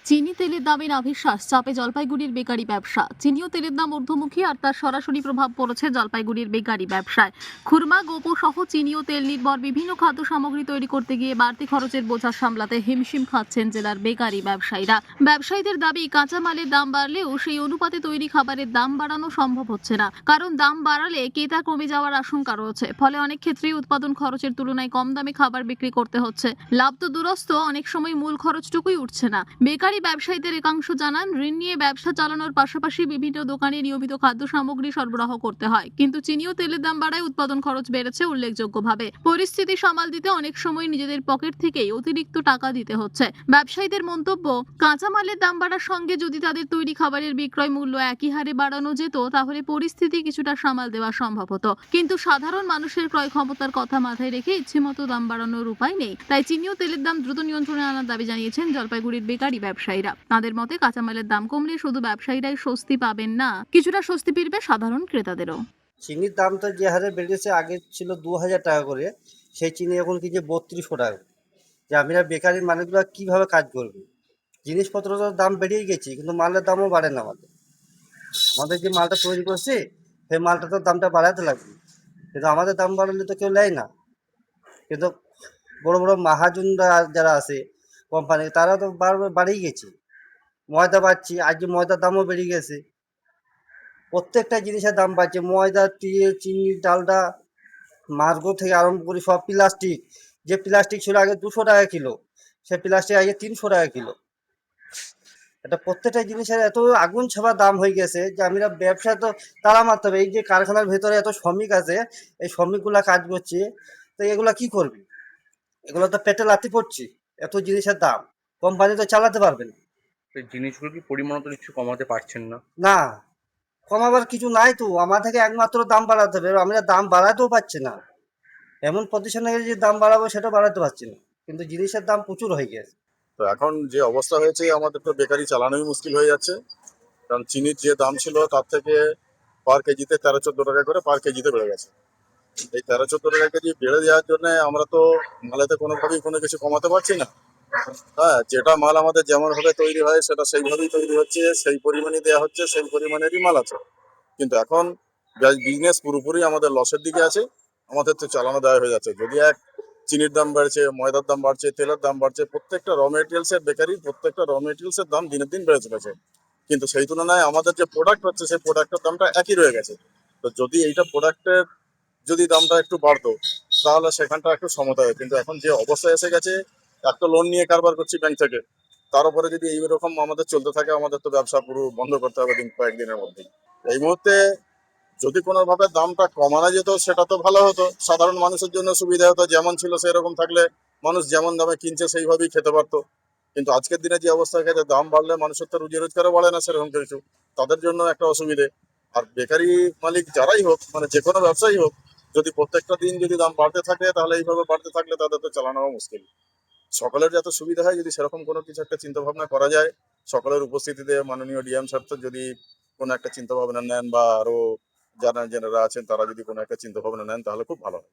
চিনি তেলের দামের আবিশ্বাস চাপে জলপাইগুড়ির বেকারি ব্যবসা। চিনি ও তেলের দাম ঊর্ধ্বমুখী আর তার সরাসরি প্রভাব পড়েছে জলপাইগুড়ির বেকারি ব্যবসায়। খুরমা, গোপো সহ চিনি ও তেল নির্ভর বিভিন্ন খাদ্য সামগ্রী তৈরি করতে গিয়ে বাড়তি খরচের বোঝা সামলাতে হিমশিম খাচ্ছেন জেলার বেকারি ব্যবসায়ীরা। ব্যবসায়ীদের দাবি, কাঁচামালের দাম বাড়লেও সেই অনুপাতে তৈরি খাবারের দাম বাড়ানো সম্ভব হচ্ছে না, কারণ দাম বাড়ালে ক্রেতা কমে যাওয়ার আশঙ্কা রয়েছে। ফলে অনেক ক্ষেত্রেই উৎপাদন খরচের তুলনায় কম দামে খাবার বিক্রি করতে হচ্ছে। লাভ তো দূরস্থ, অনেক সময় মূল খরচটুকুই উঠছে না। বেকারি ব্যবসায়ীদের একাংশ জানান, ঋণ নিয়ে ব্যবসা চালানোর পাশাপাশি বিভিন্ন দোকানে নিয়মিত খাদ্য সামগ্রী সরবরাহ করতে হয়, কিন্তু চিনি ও তেলের দাম বাড়ায় উৎপাদন খরচ বেড়েছে উল্লেখযোগ্যভাবে। পরিস্থিতি সামাল দিতে অনেক সময় নিজেদের পকেট থেকেই অতিরিক্ত টাকা দিতে হচ্ছে। ব্যবসায়ীদের মন্তব্য, কাঁচামালের দাম বাড়ার সঙ্গে যদি তাদের তৈরি খাবারের বিক্রয় মূল্য একই হারে বাড়ানো যেত তাহলে পরিস্থিতি কিছুটা সামাল দেওয়া সম্ভব হতো, কিন্তু সাধারণ মানুষের ক্রয় ক্ষমতার কথা মাথায় রেখে ইচ্ছেমতো দাম বাড়ানোর উপায় নেই। তাই চিনি ও তেলের দাম দ্রুত নিয়ন্ত্রণে আনার দাবি জানিয়েছেন জলপাইগুড়ির বেকারি ব্যবসায়ীরা। তাদের মতে, কাঁচামালের দাম কমলে শুধু ব্যবসায়ীরাই স্বস্তি পাবেন না, কিছুটা স্বস্তি ফিরবে সাধারণ ক্রেতাদেরও। চিনির দামটা যে হারে বেড়েছে, আগে ছিল 2,000 টাকা করে, সেই চিনি এখন কি যে 3200 টাকা। যে আমরা বেকারি মানুষগুলো কিভাবে কাজ করবে? জিনিসপত্রের দাম বেড়েই গেছে, কিন্তু মালের দামও বাড়ে না। আমাদের আমাদের যে মালটা তৈরি করছে সেই মালটা তো দামটা বাড়াতে লাগবে, কিন্তু আমাদের দাম বাড়ালে তো কেউ নেয় না। কিন্তু বড় বড় মাহাজনরা যারা আছে কোম্পানি, তারা তো বাড়েই গেছে। ময়দা বাড়ছে, আজ যে ময়দার দামও বেড়ে গেছে। প্রত্যেকটা জিনিসের দাম বাড়ছে, ময়দা, তেল, চিনি, ডালডা, মার্গো থেকে আরম্ভ করে সব। প্লাস্টিক, যে প্লাস্টিক ছিল আগে 200 টাকা কিলো, সে প্লাস্টিক আগে 300 টাকা কিলো। এটা প্রত্যেকটা জিনিসের এত আগুন ছোঁয়া দাম হয়ে গেছে যে আমরা ব্যবসা তো তারা মারতে হবে। এই যে কারখানার ভেতরে এত শ্রমিক আছে, এই শ্রমিকগুলা কাজ করছে, তো এগুলা কি করবে? এগুলো তো পেটে লাথি পড়ছে। এত জিনিসের দাম, কোম্পানি তো চালাতে পারবে না। এই জিনিসগুলো কি পরিমাণত একটু কমাতে পারছেন না? না, কমাবার কিছু নাই তো। আমার থেকে একমাত্র দাম বাড়াতে হবে, আমরা দাম বাড়াতেও পারছি না। এমন পজিশনে যে দাম বাড়াবো সেটা বাড়াতে পারছি না, কিন্তু জিনিসের দাম প্রচুর হয়ে গেছে। তো এখন যে অবস্থা হয়েছে, আমাদের তো বেকারি চালানোই মুশকিল হয়ে যাচ্ছে। কারণ চিনির যে দাম ছিল তার থেকে পার কেজিতে 13-14 টাকা করে পার কেজিতে বেড়ে গেছে। এই 13-14 টাকা কেজি বেড়ে যাওয়ার জন্য আমরা তো মালেতে কোনোভাবেই কোনো কিছু কমাতে পারছি না। হ্যাঁ, যেটা মাল আমাদের যেমন ভাবে তৈরি হয় সেটা সেইভাবেই তৈরি হচ্ছে, সেই পরিমাণই দেওয়া হচ্ছে, সেই পরিমাণেরই মাল আছে। কিন্তু এখন বিজনেস পুরোপুরি আমাদের লসের দিকে আছে। আমাদের তো চালানো দায় হয়ে যাচ্ছে। যদি এক চিনির দাম বাড়ছে, ময়দার দাম বাড়ছে, তেলের দাম বাড়ছে, প্রত্যেকটা র মেটেরিয়ালসের বেকারি প্রত্যেকটা র মেটেরিয়ালসের দাম দিনের দিন বেড়ে চলেছে। কিন্তু সেই তুলনায় আমাদের যে প্রোডাক্ট হচ্ছে সেই প্রোডাক্টের দামটা একই রয়ে গেছে। তো যদি এইটা প্রোডাক্টের যদি দামটা একটু বাড়তো তাহলে সেখানটা একটু সমতা হয়। কিন্তু এখন যে অবস্থায় এসে গেছে, একটা লোন নিয়ে কারবার করছি ব্যাংক থেকে, তার উপরে যদি এইরকম আমাদের চলতে থাকে, আমাদের তো ব্যবসা পুরো বন্ধ করতে হবে কয়েকদিনের মধ্যেই। এই মুহূর্তে যদি কোনোভাবে দামটা কমানো যেত সেটা তো ভালো হতো, সাধারণ মানুষের জন্য সুবিধা হতো। যেমন ছিল সেরকম থাকলে মানুষ যেমন দামে কিনছে সেইভাবেই খেতে পারতো। কিন্তু আজকের দিনে যে অবস্থা হয়ে গেছে, দাম বাড়লে মানুষের তো রুজি রোজগারও বাড়ে না সেরকম কিছু, তাদের জন্য একটা অসুবিধে। আর বেকারি মালিক যারাই হোক, মানে যে কোনো ব্যবসায়ী হোক, যদি প্রত্যেকটা দিন যদি দাম বাড়তে থাকে তাহলে এইভাবে বাড়তে থাকলে তাদের তো চালানো মুশকিল। সকলের যাতে সুবিধা হয়, যদি সেরকম কোনো কিছু একটা চিন্তা ভাবনা করা যায়, সকলের উপস্থিতিতে মাননীয় ডিএম স্যার তো যদি কোনো একটা চিন্তা ভাবনা নেন, বা আরো যারা যারা আছেন তারা যদি কোনো একটা চিন্তা ভাবনা নেন, তাহলে খুব ভালো হয়।